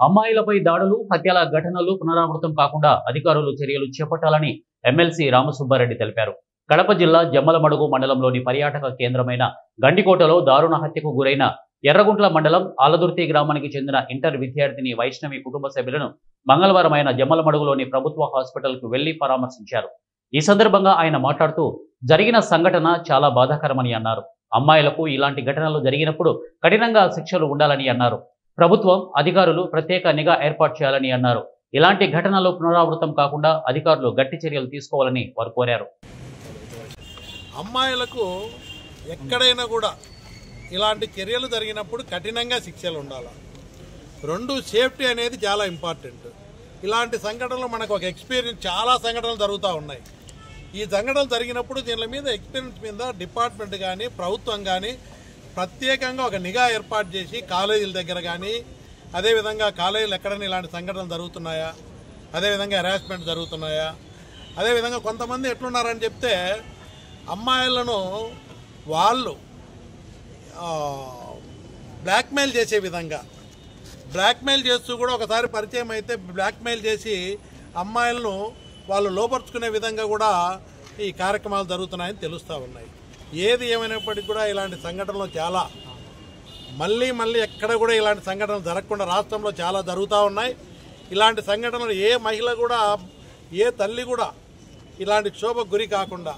అమ్మాయిలపై దాడులు, హత్యల ఘటనలు పునరావృతం కాకుండా అధికారులు చర్యలు చేపట్టాలని ఎమ్మెల్సీ రామసుబ్బారెడ్డి తెలిపారు. కడప జిల్లా జమ్మలమడుగు మండలంలోని పర్యాటక కేంద్రమైన గండికోటలో దారుణ హత్యకు గురైన ఎర్రగుంట్ల మండలం ఆలదుర్తి గ్రామానికి చెందిన ఇంటర్ విద్యార్థిని వైష్ణవి కుటుంబ సభ్యులను మంగళవారం ఆయన జమ్మలమడుగులోని ప్రభుత్వ హాస్పిటల్కు వెళ్లి పరామర్శించారు. ఈ సందర్భంగా ఆయన మాట్లాడుతూ జరిగిన సంఘటన చాలా బాధాకరమని అన్నారు. అమ్మాయిలకు ఇలాంటి ఘటనలు జరిగినప్పుడు కఠినంగా శిక్షలు ఉండాలని అన్నారు. ప్రభుత్వం అధికారులు ప్రత్యేక నిఘా ఏర్పాటు చేయాలని అన్నారు. ఇలాంటి ఘటనలు పునరావృతం కాకుండా అధికారులు గట్టి చర్యలు తీసుకోవాలని వారు కోరారు. అమ్మాయిలకు ఎక్కడైనా కూడా ఇలాంటి చర్యలు జరిగినప్పుడు కఠినంగా శిక్షలు ఉండాలి. రెండు, సేఫ్టీ అనేది చాలా ఇంపార్టెంట్. ఇలాంటి సంఘటనలు మనకు ఒక ఎక్స్పీరియన్స్, చాలా సంఘటనలు జరుగుతూ ఉన్నాయి. ఈ సంఘటనలు జరిగినప్పుడు దీని మీద ఎక్స్పీరియన్స్ మీద డిపార్ట్మెంట్ కానీ ప్రభుత్వం కానీ ప్రత్యేకంగా ఒక నిఘా ఏర్పాటు చేసి కాలేజీల దగ్గర కానీ, అదేవిధంగా కాలేజీలు ఎక్కడైనా ఇలాంటి సంఘటనలు జరుగుతున్నాయా, అదేవిధంగా హెరాస్మెంట్ జరుగుతున్నాయా, అదేవిధంగా కొంతమంది ఎట్లున్నారని చెప్తే అమ్మాయిలను వాళ్ళు బ్లాక్మెయిల్ చేసే విధంగా, బ్లాక్మెయిల్ చేస్తూ కూడా ఒకసారి పరిచయం అయితే బ్లాక్మెయిల్ చేసి అమ్మాయిలను వాళ్ళు లోపరుచుకునే విధంగా కూడా ఈ కార్యక్రమాలు జరుగుతున్నాయని తెలుస్తూ ఉన్నాయి. ఏది ఏమైనప్పటికీ కూడా ఇలాంటి సంఘటనలు చాలా మళ్ళీ ఎక్కడ కూడా ఇలాంటి సంఘటనలు జరగకుండా రాష్ట్రంలో చాలా జరుగుతూ ఉన్నాయి. ఇలాంటి సంఘటనలు ఏ మహిళ కూడా, ఏ తల్లి కూడా ఇలాంటి క్షోభకు గురి కాకుండా,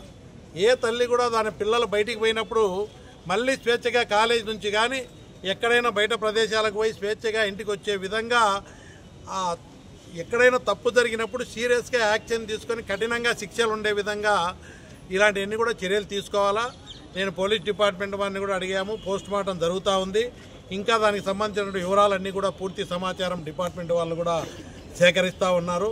ఏ తల్లి కూడా దాని పిల్లలు బయటికి పోయినప్పుడు మళ్ళీ స్వేచ్ఛగా కాలేజీ నుంచి కానీ ఎక్కడైనా బయట ప్రదేశాలకు పోయి స్వేచ్ఛగా ఇంటికి వచ్చే విధంగా, ఎక్కడైనా తప్పు జరిగినప్పుడు సీరియస్గా యాక్షన్ తీసుకొని కఠినంగా శిక్షలు ఉండే విధంగా ఇలాంటివన్నీ కూడా చర్యలు తీసుకోవాలా. నేను పోలీస్ డిపార్ట్మెంట్ వారిని కూడా అడిగాము. పోస్ట్ మార్టం జరుగుతూ ఉంది. ఇంకా దానికి సంబంధించిన వివరాలన్నీ కూడా పూర్తి సమాచారం డిపార్ట్మెంట్ వాళ్ళు కూడా సేకరిస్తూ ఉన్నారు.